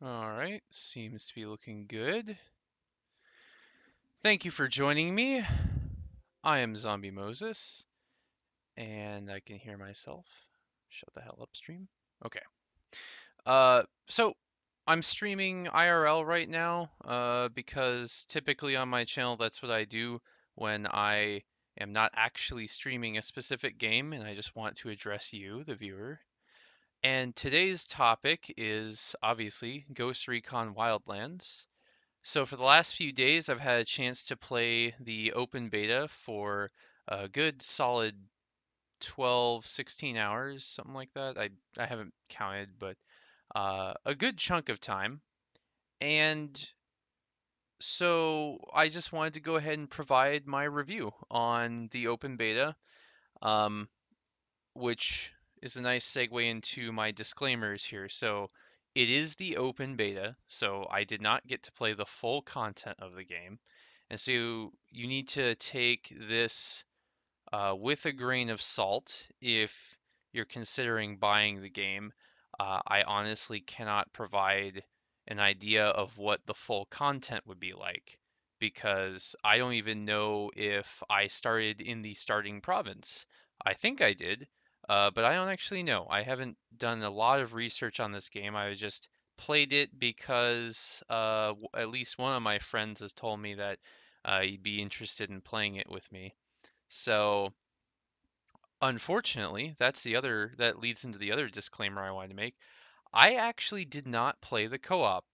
All right, seems to be looking good. Thank you for joining me. I am ZombieM0ses, and I can hear myself. Shut the hell up, stream. Okay. So I'm streaming IRL right now, because typically on my channel that's what I do when I am not actually streaming a specific game, and I just want to address you, the viewer. And today's topic is obviously Ghost Recon Wildlands. So for the last few days, I've had a chance to play the open beta for a good solid 12, 16 hours, something like that. I haven't counted, but a good chunk of time. And so I just wanted to go ahead and provide my review on the open beta, um, which is a nice segue into my disclaimers here. So it is the open beta, so I did not get to play the full content of the game. And so you need to take this with a grain of salt if you're considering buying the game. I honestly cannot provide an idea of what the full content would be like because I don't even know if I started in the starting province. I think I did, but I don't actually know. I haven't done a lot of research on this game. I just played it because at least one of my friends has told me that he'd be interested in playing it with me. So, unfortunately, that leads into the other disclaimer I wanted to make. I actually did not play the co-op.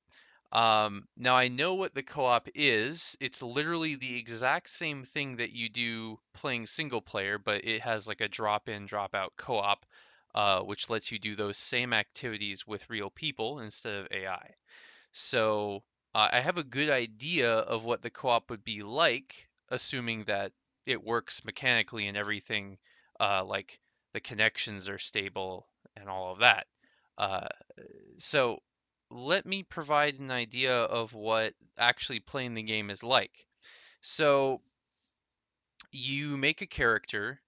Now I know what the co-op is. It's literally the exact same thing that you do playing single player, but it has like a drop in, drop out co-op, which lets you do those same activities with real people instead of AI. So I have a good idea of what the co-op would be like, assuming that it works mechanically and everything, like the connections are stable and all of that. Uh, so let me provide an idea of what actually playing the game is like. So you make a character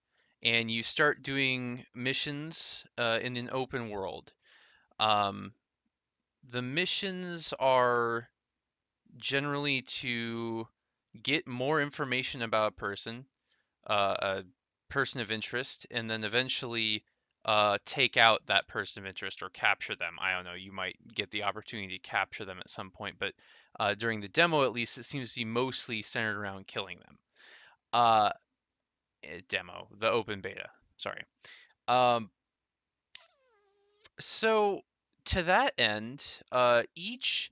and you start doing missions in an open world. Um, the missions are generally to get more information about a person of interest, and then eventually take out that person of interest or capture them. I don't know. You might get the opportunity to capture them at some point, but during the demo, at least, it seems to be mostly centered around killing them. Uh, the open beta. Sorry. Um, so to that end, each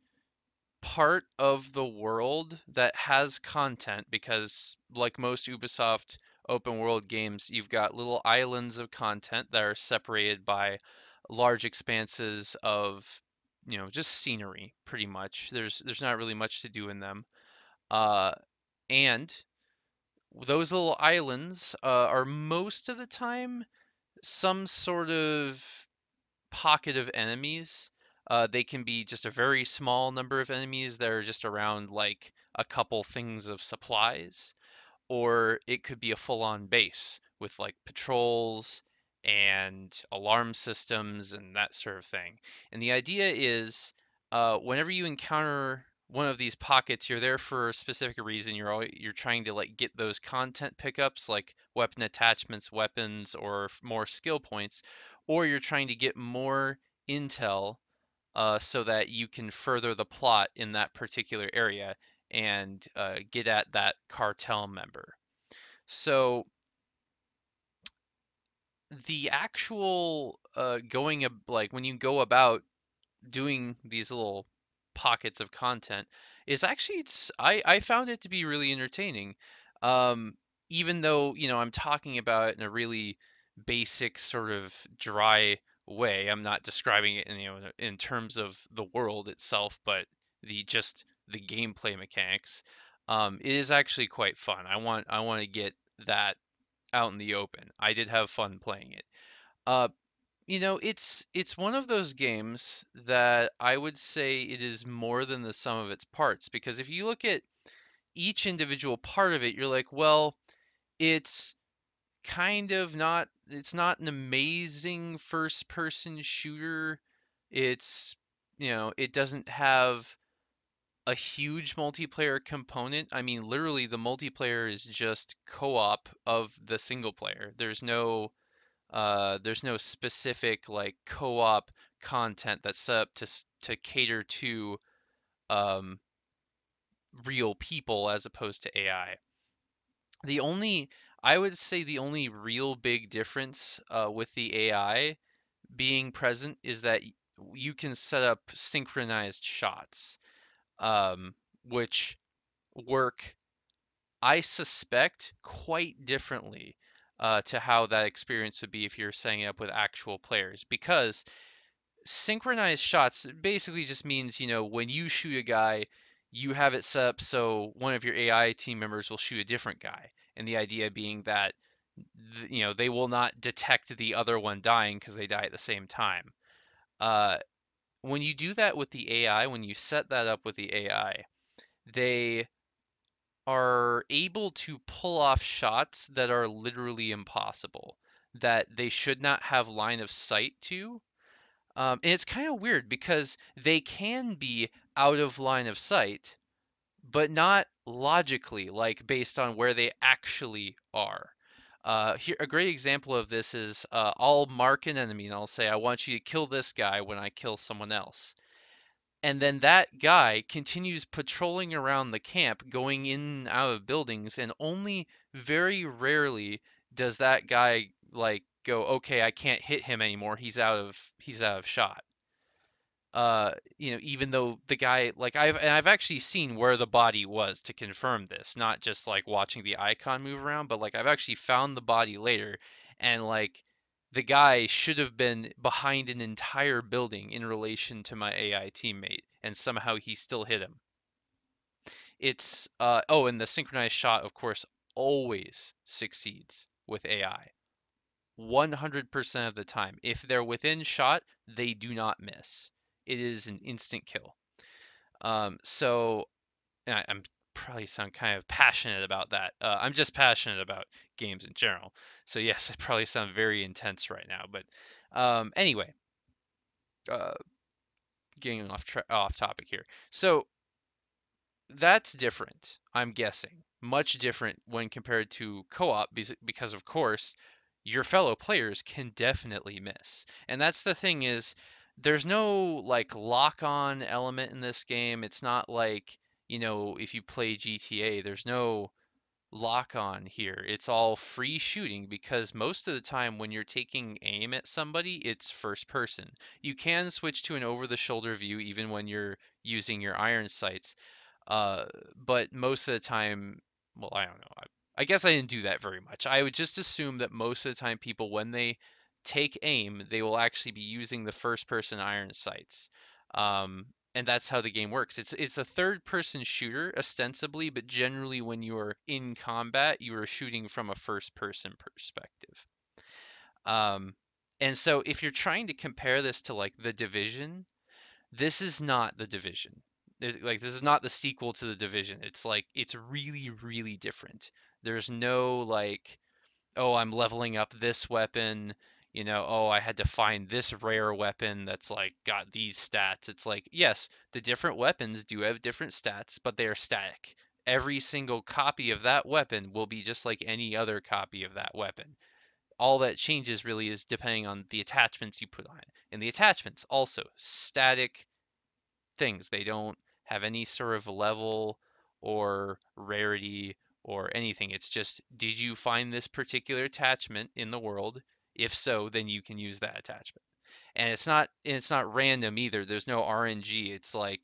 part of the world that has content because like most Ubisoft open world games, you've got little islands of content that are separated by large expanses of just scenery pretty much. There's not really much to do in them. Uh and those little islands are most of the time some sort of pocket of enemies. They can be just a very small number of enemies that are just around like a couple things of supplies, or it could be a full-on base with like patrols and alarm systems and that sort of thing. And the idea is, whenever you encounter one of these pockets, you're there for a specific reason. You're trying to like get those content pickups, like weapon attachments, weapons, or more skill points, or you're trying to get more intel so that you can further the plot in that particular area and get at that cartel member. So the actual like when you go about doing these little pockets of content is actually I found it to be really entertaining. Um, Even though, I'm talking about it in a really basic sort of dry way. I'm not describing it in terms of the world itself, but the gameplay mechanics. It is actually quite fun. I want to get that out in the open. I did have fun playing it. Uh, it's one of those games that I would say it is more than the sum of its parts because if you look at each individual part of it, you're like, well, it's it's not an amazing first person shooter. It's, it doesn't have a huge multiplayer component. I mean, literally the multiplayer is just co-op of the single player. There's no specific like co-op content that's set up to cater to um, real people as opposed to AI. The only I would say the only real big difference with the AI being present is that you can set up synchronized shots, which work, I suspect, quite differently to how that experience would be if you're setting it up with actual players. Because synchronized shots basically just means, when you shoot a guy, you have it set up so one of your AI team members will shoot a different guy. And the idea being that, they will not detect the other one dying because they die at the same time. Uh, when you do that with the AI, when you set that up with the AI, they are able to pull off shots that are literally impossible, that they should not have line of sight to. And it's kind of weird because they can be out of line of sight, but not logically, like based on where they actually are. Here, a great example of this is I'll mark an enemy and I'll say, I want you to kill this guy when I kill someone else. And then that guy continues patrolling around the camp, going in and out of buildings, and only very rarely does that guy like go, okay, I can't hit him anymore. He's out of shot. Even though the guy, like, I've actually seen where the body was to confirm this, not just like watching the icon move around, but like I've actually found the body later, and like the guy should have been behind an entire building in relation to my AI teammate, and somehow he still hit him. And the synchronized shot, of course, always succeeds with AI. 100% of the time. If they're within shot, they do not miss. It is an instant kill. So and I'm probably sound kind of passionate about that. I'm just passionate about games in general. So yes, I probably sound very intense right now. But anyway, uh, getting off topic here. So that's different, I'm guessing. Much different when compared to co-op because of course your fellow players can definitely miss. And that's the thing is there's no like lock-on element in this game. It's not like, if you play GTA, there's no lock on here. It's all free shooting because most of the time when you're taking aim at somebody, it's first person. You can switch to an over the shoulder view even when you're using your iron sights, uh, but most of the time, well, I don't know. I guess I didn't do that very much. I would just assume that most of the time people, when they take aim, they will actually be using the first person iron sights. And that's how the game works. It's a third person shooter ostensibly, but generally when you are in combat, you are shooting from a first person perspective. Um, and so if you're trying to compare this to like The Division, this is not The Division. Like this is not the sequel to The Division. It's like it's really, really different. There's no like, oh, I'm leveling up this weapon, oh, I had to find this rare weapon that's like got these stats. It's like, yes, the different weapons do have different stats, but they are static. Every single copy of that weapon will be just like any other copy of that weapon. All that changes really is depending on the attachments you put on it. And the attachments also static things. They don't have any sort of level or rarity or anything. It's just, did you find this particular attachment in the world? If so, then you can use that attachment. And it's not random either. There's no RNG. It's like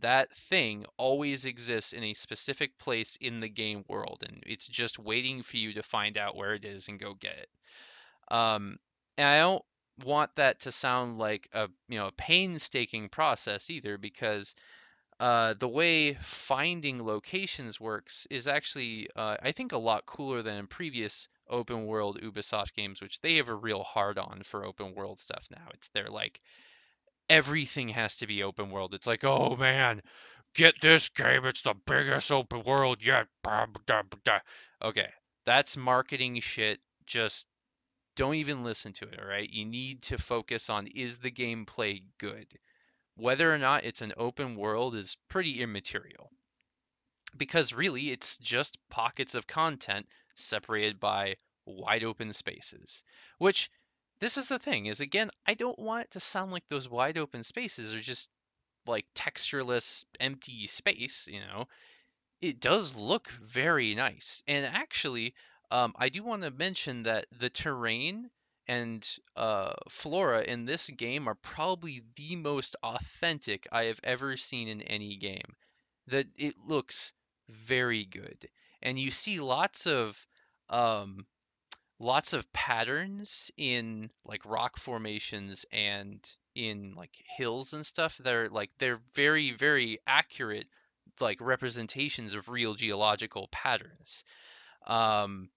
that thing always exists in a specific place in the game world, and it's just waiting for you to find out where it is and go get it. And I don't want that to sound like a painstaking process either, because the way finding locations works is actually, I think, a lot cooler than in previous open world Ubisoft games, which they have a real hard on for open world stuff now. They're like everything has to be open world. It's like, oh man, get this game, it's the biggest open world yet. Okay, that's marketing shit. Just don't even listen to it, all right? You need to focus on, is the gameplay good? whether or not it's an open world is pretty immaterial because really it's just pockets of content separated by wide open spaces. Which this is the thing is again, I don't want it to sound like those wide open spaces are just like textureless empty space, it does look very nice. And actually, I do want to mention that the terrain and flora in this game are probably the most authentic I have ever seen in any game. That it looks very good, and you see um, lots of patterns in like rock formations and in like hills and stuff that are like they're very very accurate like representations of real geological patterns. um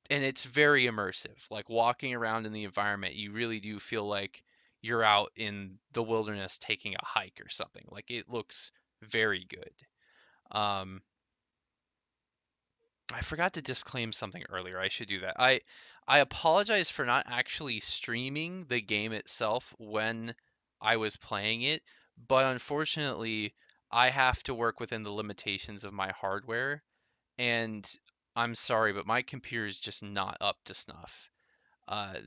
and it's very immersive, like walking around in the environment you really do feel like you're out in the wilderness taking a hike or something. Like it looks very good. um I forgot to disclaim something earlier. I should do that. I apologize for not actually streaming the game itself when I was playing it, but unfortunately, I have to work within the limitations of my hardware, and I'm sorry, but my computer is just not up to snuff. Uh,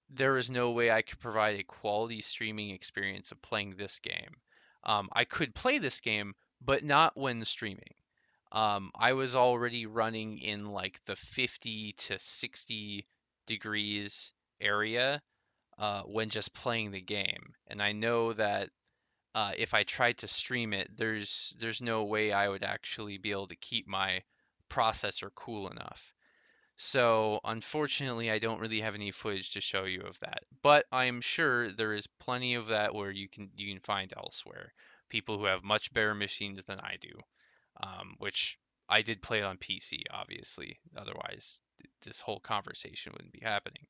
there is no way I could provide a quality streaming experience of playing this game. I could play this game, but not when streaming. I was already running in like the 50 to 60 degrees area when just playing the game, and I know that if I tried to stream it, there's no way I would actually be able to keep my processor cool enough. So unfortunately, I don't really have any footage to show you of that. But I'm sure there is plenty of that where you can find elsewhere. People who have much better machines than I do, which I did play it on PC, obviously. Otherwise, this whole conversation wouldn't be happening.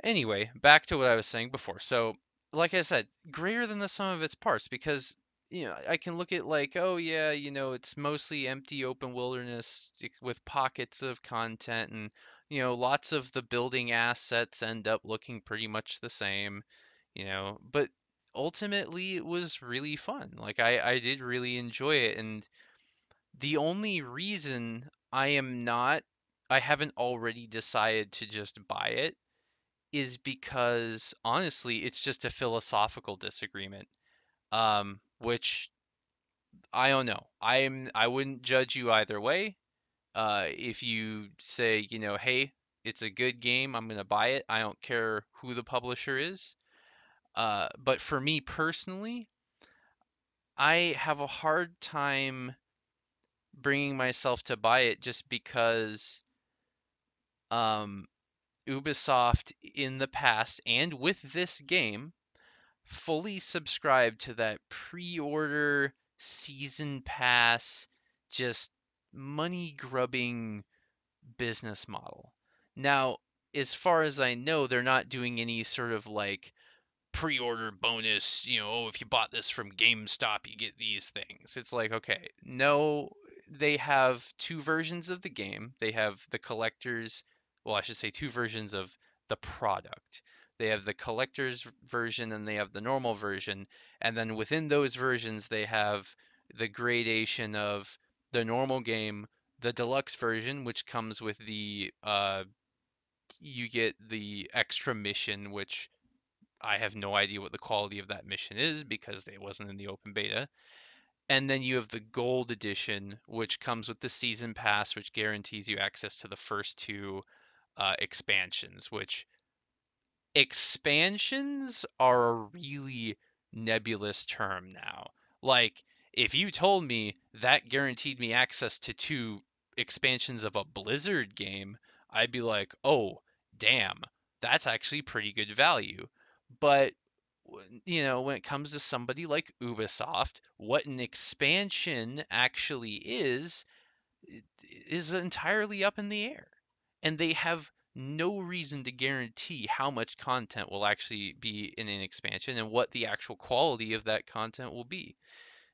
Anyway, back to what I was saying before. So, like I said, greater than the sum of its parts because I can look at like, oh yeah, it's mostly empty open wilderness with pockets of content and lots of the building assets end up looking pretty much the same, but ultimately it was really fun. Like I did really enjoy it, and the only reason I haven't already decided to just buy it is because honestly, it's just a philosophical disagreement. Which I don't know. I wouldn't judge you either way. If you say, hey, it's a good game, I'm gonna buy it. I don't care who the publisher is. But for me personally, I have a hard time bringing myself to buy it just because um, Ubisoft in the past and with this game fully subscribe to that pre-order season pass, just money grubbing business model. Now, as far as I know, they're not doing any sort of like pre-order bonus, oh, if you bought this from GameStop, you get these things. It's like, okay, no, they have two versions of the game. They have the collector's, well, I should say two versions of the product. They have the collector's version and they have the normal version. And then within those versions, they have the gradation of the normal game, the deluxe version, which comes with you get the extra mission, which I have no idea what the quality of that mission is because it wasn't in the open beta. And then you have the gold edition, which comes with the season pass, which guarantees you access to the first two expansions, which expansions are a really nebulous term now. Like, if you told me that guaranteed me access to two expansions of a Blizzard game, I'd be like, oh, damn, that's actually pretty good value. But, when it comes to somebody like Ubisoft, what an expansion actually is entirely up in the air. And they have no reason to guarantee how much content will actually be in an expansion and what the actual quality of that content will be.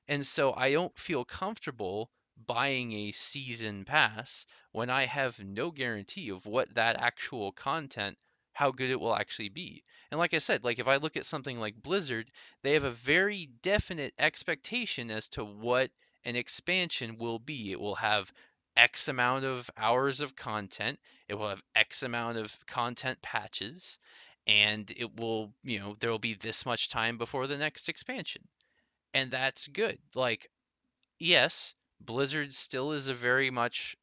And so I don't feel comfortable buying a season pass when I have no guarantee of what that actual content how good it will actually be. And like I said, like if I look at something like Blizzard, they have a very definite expectation as to what an expansion will be. It will have X amount of hours of content, it will have X amount of content patches, and it will, there will be this much time before the next expansion. And that's good. Like, yes, Blizzard still is a very much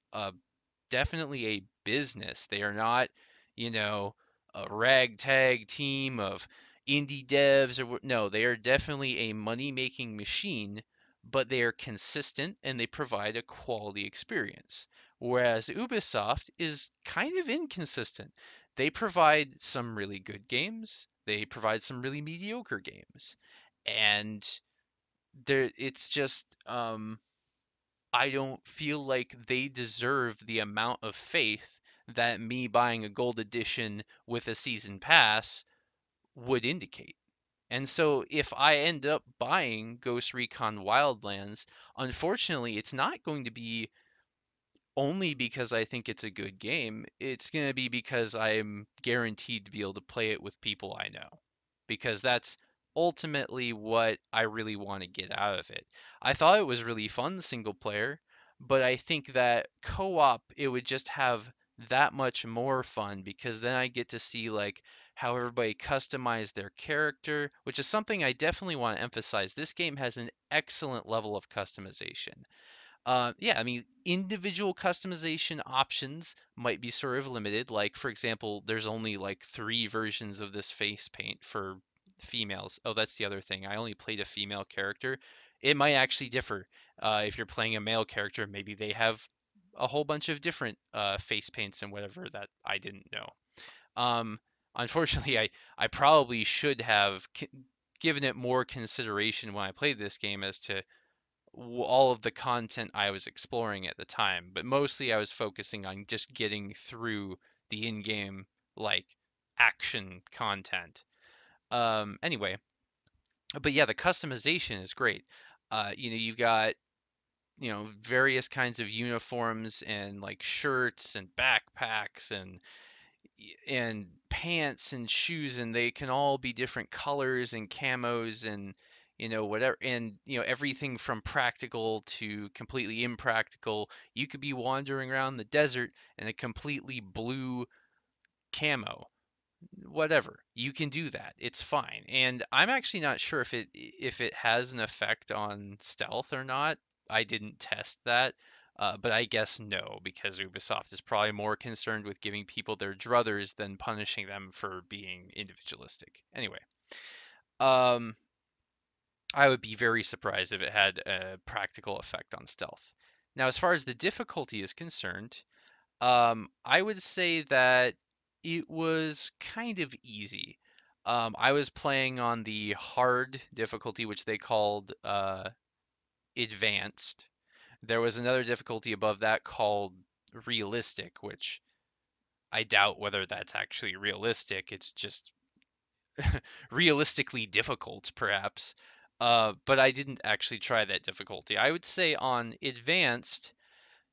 definitely a business. They are not, you know, a ragtag team of indie devs no, they are definitely a money-making machine, but they are consistent and they provide a quality experience. Whereas Ubisoft is kind of inconsistent. They provide some really good games, they provide some really mediocre games. And it's just I don't feel like they deserve the amount of faith that me buying a gold edition with a season pass would indicate. And so if I end up buying Ghost Recon Wildlands, unfortunately, it's not going to be only because I think it's a good game. It's going to be because I'm guaranteed to be able to play it with people I know. Because that's ultimately what I really want to get out of it. I thought it was really fun single player, but I think that co-op it would just have that much more fun because then I get to see like how everybody customized their character, which is something I definitely want to emphasize. This game has an excellent level of customization. Yeah, I mean, individual customization options might be sort of limited. Like, for example, there's only like 3 versions of this face paint for females. Oh, that's the other thing. I only played a female character. It might actually differ. If you're playing a male character, maybe they have a whole bunch of different face paints and whatever that I didn't know. Um, Unfortunately, I probably should have given it more consideration when I played this game as to all of the content I was exploring at the time, but mostly I was focusing on just getting through the in-game like action content. Anyway, but yeah, the customization is great. You've got various kinds of uniforms and like shirts and backpacks and pants and shoes, and they can all be different colors and camos and whatever, and everything from practical to completely impractical. You could be wandering around the desert in a completely blue camo, whatever. You can do that. It's fine. And I'm actually not sure if it has an effect on stealth or not. I didn't test that. But I guess no, because Ubisoft is probably more concerned with giving people their druthers than punishing them for being individualistic. Anyway, um, I would be very surprised if it had a practical effect on stealth. Now, as far as the difficulty is concerned, I would say that it was kind of easy. I was playing on the hard difficulty, which they called advanced. There was another difficulty above that called realistic, which I doubt whether that's actually realistic. It's just realistically difficult, perhaps. But I didn't actually try that difficulty. I would say on advanced,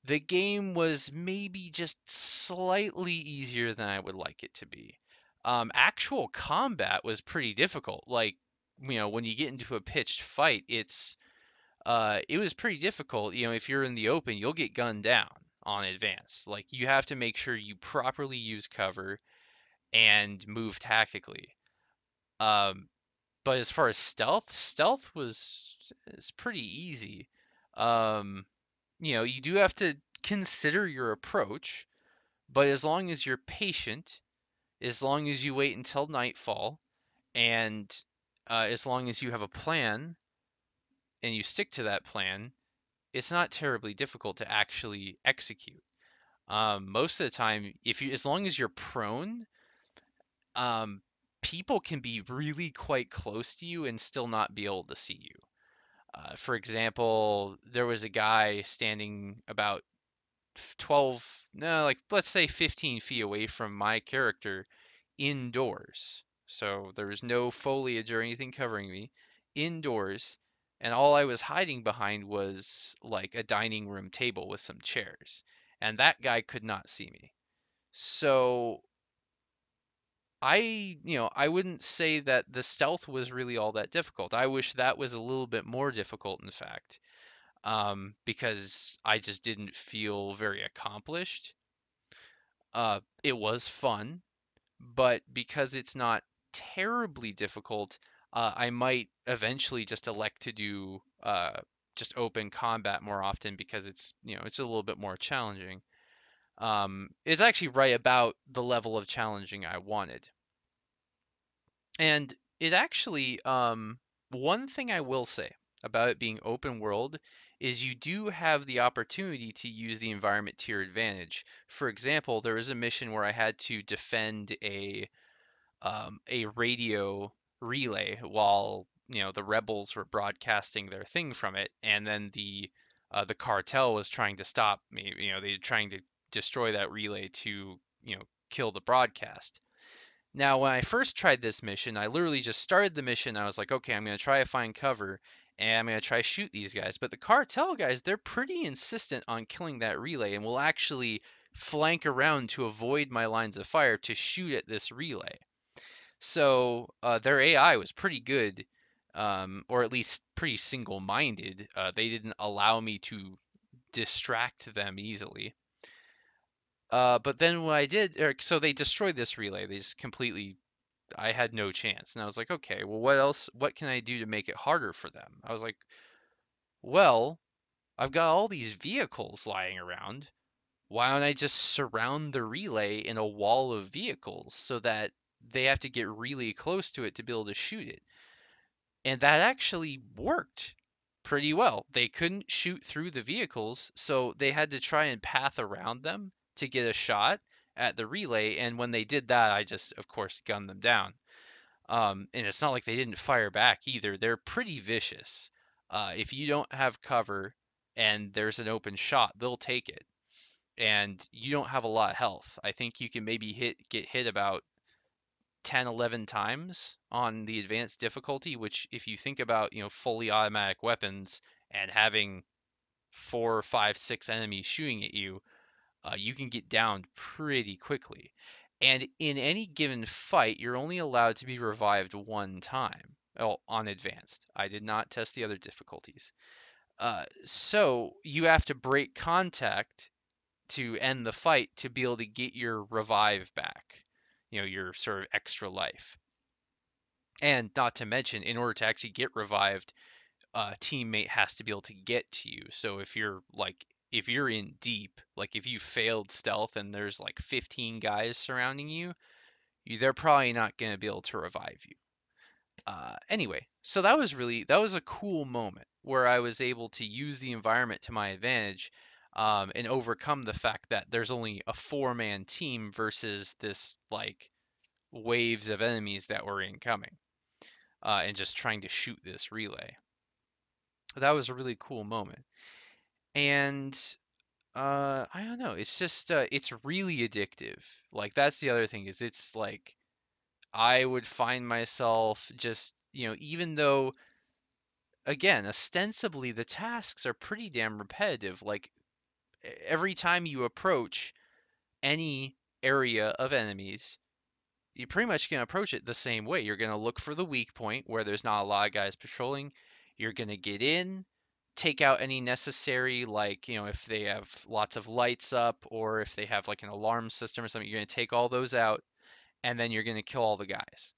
the game was maybe just slightly easier than I would like it to be. Actual combat was pretty difficult. Like, when you get into a pitched fight, it was pretty difficult. If you're in the open, you'll get gunned down on advance. Like, you have to make sure you properly use cover and move tactically. Um, but as far as stealth is pretty easy. Um, you do have to consider your approach, but as long as you're patient, as long as you wait until nightfall, and as long as you have a plan and you stick to that plan, it's not terribly difficult to actually execute. Most of the time, as long as you're prone, um, people can be really quite close to you and still not be able to see you. For example, there was a guy standing about 12, no, like let's say 15 feet away from my character indoors. So there was no foliage or anything covering me indoors. And all I was hiding behind was like a dining room table with some chairs. And that guy could not see me. So I wouldn't say that the stealth was really all that difficult. I wish that was a little bit more difficult, in fact, because I just didn't feel very accomplished. It was fun, but because it's not terribly difficult, I might eventually just elect to do just open combat more often because it's a little bit more challenging. It's actually right about the level of challenging I wanted. And it actually, one thing I will say about it being open world is you do have the opportunity to use the environment to your advantage. For example, there was a mission where I had to defend a radio relay while the rebels were broadcasting their thing from it, and then the cartel was trying to stop me. They were trying to destroy that relay to kill the broadcast. Now, when I first tried this mission, I literally just started the mission. I was like, okay, I'm going to try to find cover and I'm going to try to shoot these guys. But the cartel guys, they're pretty insistent on killing that relay and will actually flank around to avoid my lines of fire to shoot at this relay. So their AI was pretty good, or at least pretty single-minded. They didn't allow me to distract them easily. But then what I did, so they destroyed this relay. They just completely I had no chance. And I was like, okay, well, what else? What can I do to make it harder for them? I was like, well, I've got all these vehicles lying around. Why don't I just surround the relay in a wall of vehicles so that they have to get really close to it to be able to shoot it? And that actually worked pretty well. They couldn't shoot through the vehicles, so they had to try and path around them to get a shot at the relay. And when they did that, I just, of course, gunned them down. And it's not like they didn't fire back either. They're pretty vicious. If you don't have cover and there's an open shot, they'll take it. And you don't have a lot of health. I think you can maybe get hit about 10, 11 times on the advanced difficulty, which if you think about, fully automatic weapons and having 4, 5, 6 enemies shooting at you, you can get down pretty quickly. And in any given fight, you're only allowed to be revived one time. Oh, on advanced. I did not test the other difficulties. So you have to break contact to end the fight to be able to get your revive back, your sort of extra life. And not to mention, in order to actually get revived, a teammate has to be able to get to you. So if you're in deep, like if you failed stealth and there's like 15 guys surrounding you, they're probably not going to be able to revive you. Anyway, so that was a cool moment where I was able to use the environment to my advantage, and overcome the fact that there's only a 4-man team versus this like waves of enemies that were incoming, and just trying to shoot this relay. That was a really cool moment. And I don't know, it's just it's really addictive. Like that's the other thing is it's like I would find myself just, even though again, ostensibly the tasks are pretty damn repetitive. Like every time you approach any area of enemies, you're pretty much going to approach it the same way. You're going to look for the weak point where there's not a lot of guys patrolling. You're going to get in, take out any necessary, like, if they have lots of lights up or if they have like an alarm system or something, you're going to take all those out and then you're going to kill all the guys.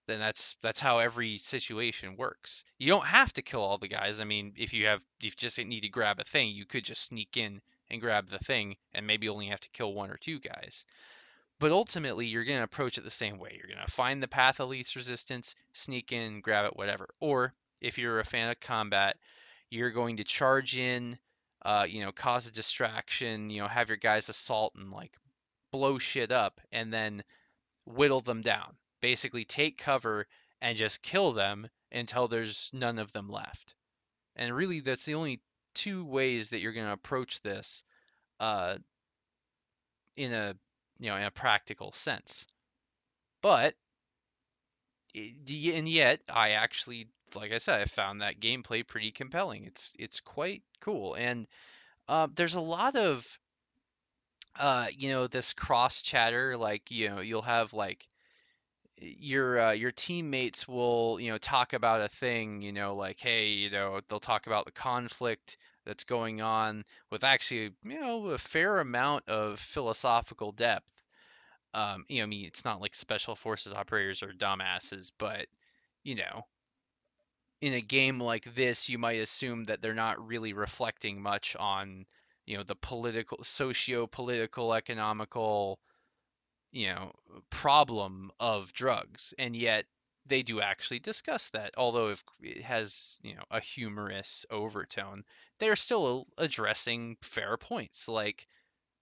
Then that's how every situation works. You don't have to kill all the guys. I mean, if you just need to grab a thing, you could just sneak in and grab the thing and maybe only have to kill 1 or 2 guys. But ultimately, you're going to approach it the same way. You're going to find the path of least resistance, sneak in, grab it, whatever. Or if you're a fan of combat, you're going to charge in, cause a distraction, have your guys assault and like blow shit up and then whittle them down. Basically, take cover and just kill them until there's none of them left. And really, that's the only 2 ways that you're going to approach this, uh, in a in a practical sense. But and yet, I actually, like I said, I found that gameplay pretty compelling. It's quite cool, and there's a lot of this cross chatter. Like you'll have like your teammates will, talk about a thing, like, hey, they'll talk about the conflict that's going on with actually, a fair amount of philosophical depth. I mean, it's not like special forces operators are dumbasses, but you know, in a game like this, you might assume that they're not really reflecting much on, the political, socio-political, economical, you know, problem of drugs, and yet they do actually discuss that. Although if it has, a humorous overtone, they're still addressing fair points. Like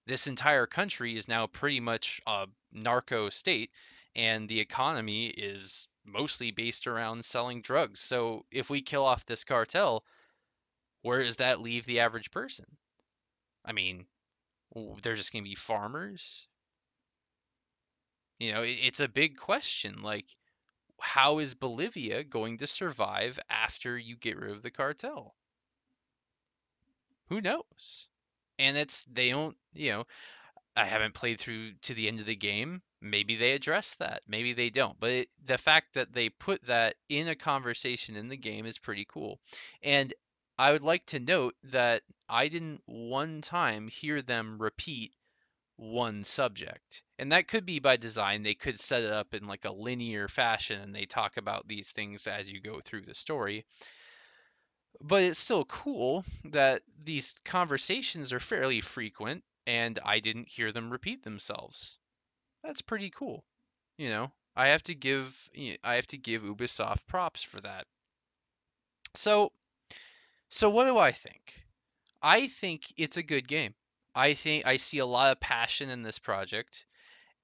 this entire country is now pretty much a narco state, and the economy is mostly based around selling drugs. So if we kill off this cartel, where does that leave the average person? I mean, they're just going to be farmers. It's a big question. Like, how is Bolivia going to survive after you get rid of the cartel? Who knows? And they don't, I haven't played through to the end of the game. Maybe they address that. Maybe they don't. But the fact that they put that in a conversation in the game is pretty cool. And I would like to note that I didn't one time hear them repeat one subject. And that could be by design. They could set it up in like a linear fashion and they talk about these things as you go through the story. But it's still cool that these conversations are fairly frequent and I didn't hear them repeat themselves. That's pretty cool. I have to give Ubisoft props for that. So so what do I think? I think it's a good game. I think I see a lot of passion in this project.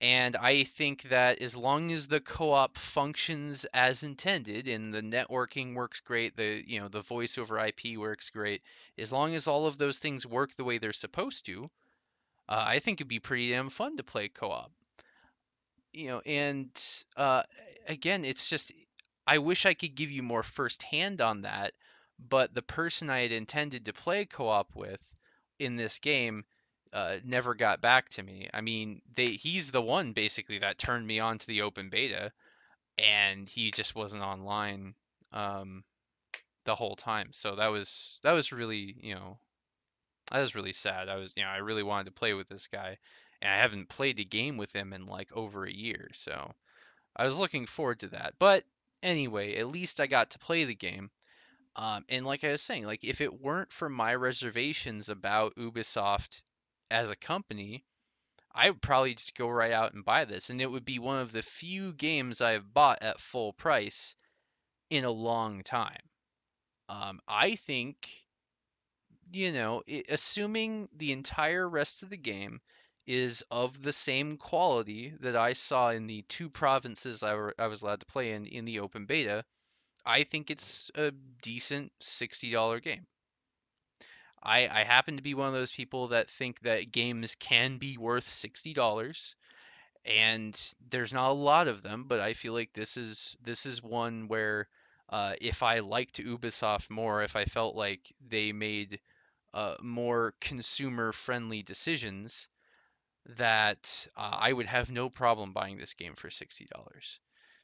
And I think that as long as the co-op functions as intended and the networking works great, the voice over IP works great, as long as all of those things work the way they're supposed to, I think it'd be pretty damn fun to play co-op. And uh, again, it's just I wish I could give you more firsthand on that, but the person I had intended to play co-op with in this game never got back to me. I mean, he's the one basically that turned me on to the open beta, and he just wasn't online um, the whole time. So that was really, that was really sad. I really wanted to play with this guy, and I haven't played a game with him in like over a year. So I was looking forward to that. But anyway, at least I got to play the game. And like I was saying, like if it weren't for my reservations about Ubisoft as a company, I would probably just go right out and buy this, and it would be one of the few games I've bought at full price in a long time. I think, assuming the entire rest of the game is of the same quality that I saw in the two provinces I was allowed to play in the open beta, I think it's a decent $60 game. I happen to be one of those people that think that games can be worth $60, and there's not a lot of them, but I feel like this is one where if I liked Ubisoft more, if I felt like they made more consumer-friendly decisions, that I would have no problem buying this game for $60.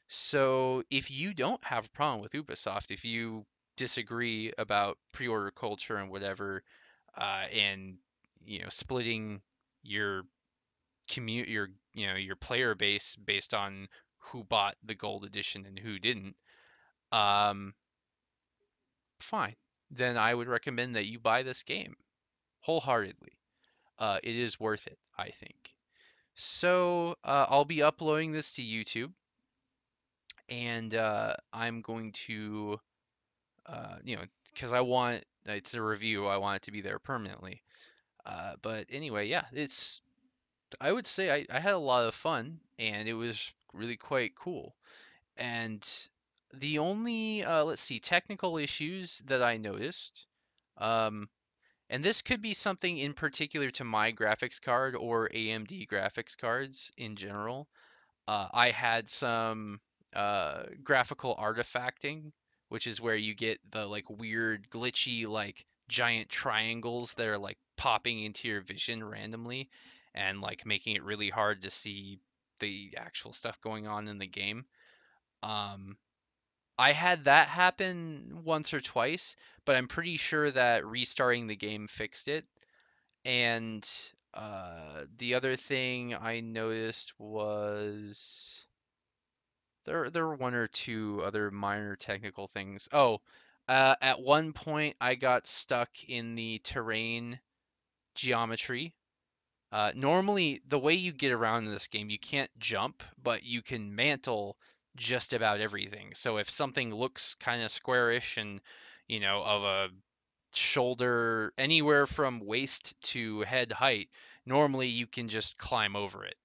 So if you don't have a problem with Ubisoft, if you disagree about pre-order culture and whatever, and splitting your your player base based on who bought the gold edition and who didn't, um, fine. Then I would recommend that you buy this game wholeheartedly. It is worth it, I think. So I'll be uploading this to YouTube, and I'm going to, because I want it's a review, I want it to be there permanently. But anyway, yeah, I would say I had a lot of fun, and it was really quite cool. And the only, let's see, technical issues that I noticed, um, and this could be something in particular to my graphics card or AMD graphics cards in general. I had some graphical artifacting, which is where you get the like weird glitchy like giant triangles that are like popping into your vision randomly and like making it really hard to see the actual stuff going on in the game. Um, I had that happen once or twice, but I'm pretty sure that restarting the game fixed it. And the other thing I noticed was there were one or two other minor technical things. Oh, at one point I got stuck in the terrain geometry. Normally, the way you get around in this game, you can't jump, but you can mantle just about everything. So if something looks kind of squarish and, of a shoulder anywhere from waist to head height, normally you can just climb over it.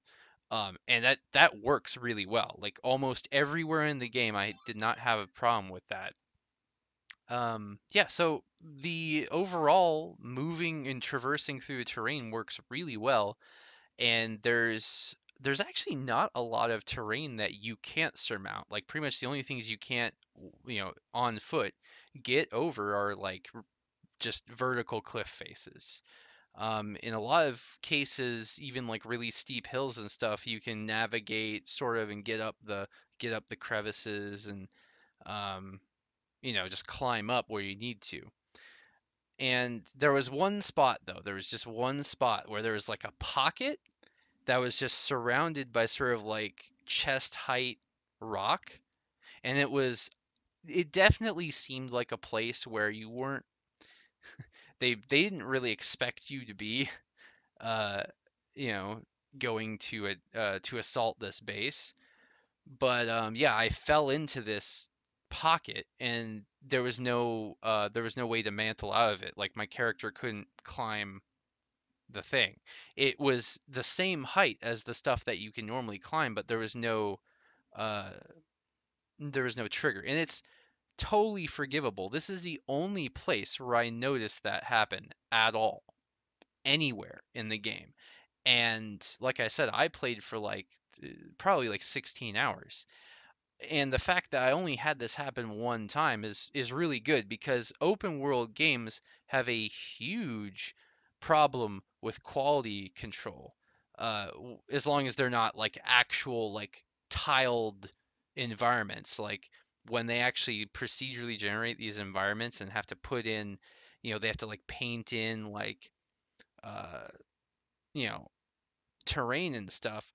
And that works really well. Like almost everywhere in the game, I did not have a problem with that. Yeah, so the overall moving and traversing through the terrain works really well, and there's actually not a lot of terrain that you can't surmount. Like pretty much the only things you can't, on foot get over are like just vertical cliff faces. In a lot of cases, even like really steep hills and stuff, you can navigate sort of and get up the crevices and um, just climb up where you need to. And there was one spot though, there was just one spot where there was like a pocket that was just surrounded by sort of like chest height rock, and it definitely seemed like a place where you weren't they didn't really expect you to be uh, you know, going to assault this base. But yeah, I fell into this pocket, and there was no way to mantle out of it. Like my character couldn't climb the thing. It was the same height as the stuff that you can normally climb, but uh, there was no trigger, and it's totally forgivable. This is the only place where I noticed that happen at all, anywhere in the game. And like I said, I played for like probably like 16 hours. And the fact that I only had this happen one time is really good because open world games have a huge problem with quality control. As long as they're not like actual like tiled environments, like when they actually procedurally generate these environments and have to put in, they have to like paint in like uh, you know terrain and stuff,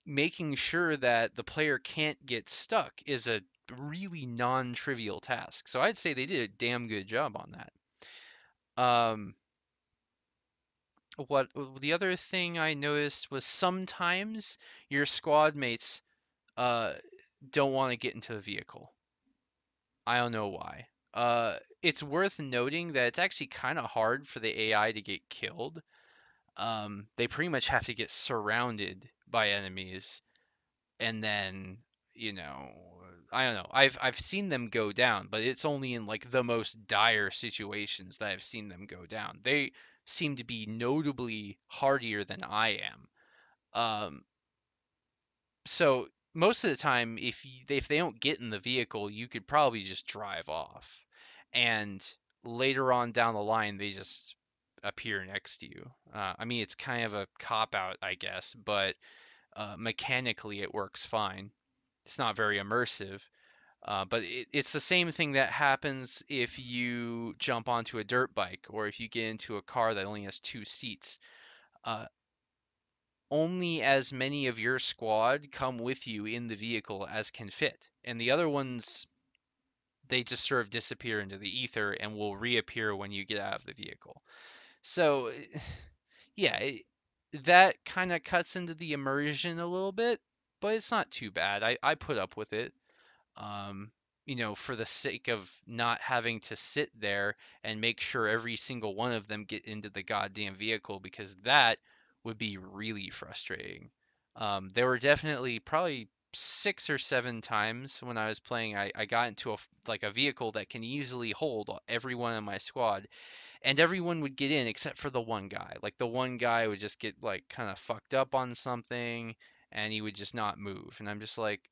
making sure that the player can't get stuck is a really non-trivial task. So I'd say they did a damn good job on that. Um, what the other thing I noticed was sometimes your squad mates uh, don't want to get into the vehicle. I don't know why. It's worth noting that it's actually kind of hard for the AI to get killed. They pretty much have to get surrounded by enemies and then you know I don't know. I've seen them go down, but it's only in like the most dire situations that I've seen them go down. They seem to be notably hardier than I am. So most of the time, if they don't get in the vehicle, you could probably just drive off, and later on down the line, they just appear next to you. I mean, it's kind of a cop out, I guess, but mechanically it works fine. It's not very immersive, but it's the same thing that happens if you jump onto a dirt bike or if you get into a car that only has two seats. Uh, Only as many of your squad come with you in the vehicle as can fit, and the other ones they just sort of disappear into the ether and will reappear when you get out of the vehicle. So yeah, that kind of cuts into the immersion a little bit, but it's not too bad. I put up with it. um, for the sake of not having to sit there and make sure every single one of them get into the goddamn vehicle because that would be really frustrating. There were definitely probably 6 or 7 times when I was playing, I got into like a vehicle that can easily hold everyone in my squad, and everyone would get in except for the one guy. Like the one guy would just get like kind of fucked up on something, and he would just not move, and I'm just like,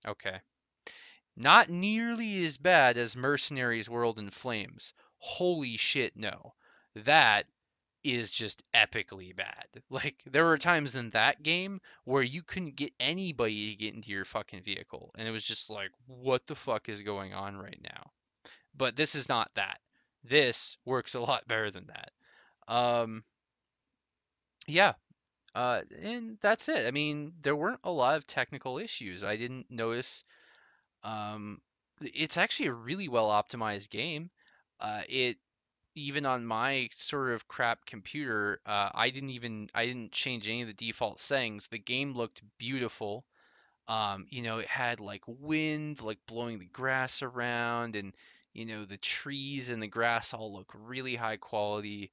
okay. Not nearly as bad as Mercenaries World in Flames. Holy shit, no. That is just epically bad. Like there were times in that game where you couldn't get anybody to get into your fucking vehicle, and it was just like, what the fuck is going on right now? But this is not that. This works a lot better than that. Um, yeah, and that's it. I mean, there weren't a lot of technical issues. I didn't notice. Um, it's actually a really well optimized game. It even on my sort of crap computer, I didn't change any of the default settings. The game looked beautiful. It had like wind, like blowing the grass around, and the trees and the grass all look really high quality.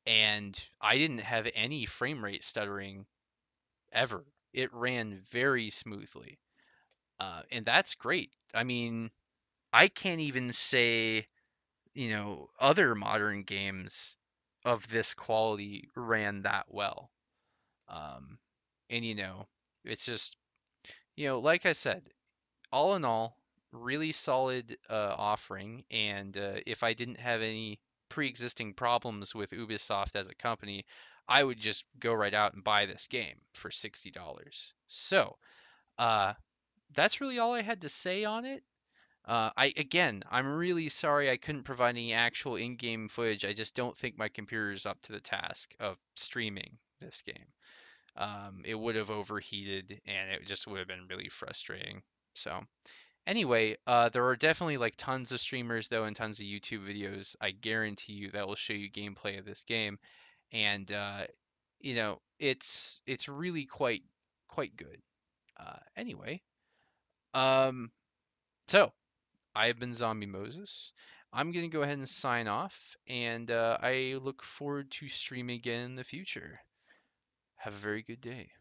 And I didn't have any frame rate stuttering ever. It ran very smoothly, and that's great. I mean, I can't even say other modern games of this quality ran that well. Um, and it's just, like I said, all in all, really solid offering. And if I didn't have any pre-existing problems with Ubisoft as a company, I would just go right out and buy this game for $60. So, uh, that's really all I had to say on it. I'm really sorry I couldn't provide any actual in-game footage. I just don't think my computer is up to the task of streaming this game. It would have overheated and it just would have been really frustrating. So anyway, there are definitely like tons of streamers though and tons of YouTube videos. I guarantee you that will show you gameplay of this game, and it's really quite good. Anyway, um, so I've been Zombie Moses. I'm going to go ahead and sign off, and I look forward to streaming again in the future. Have a very good day.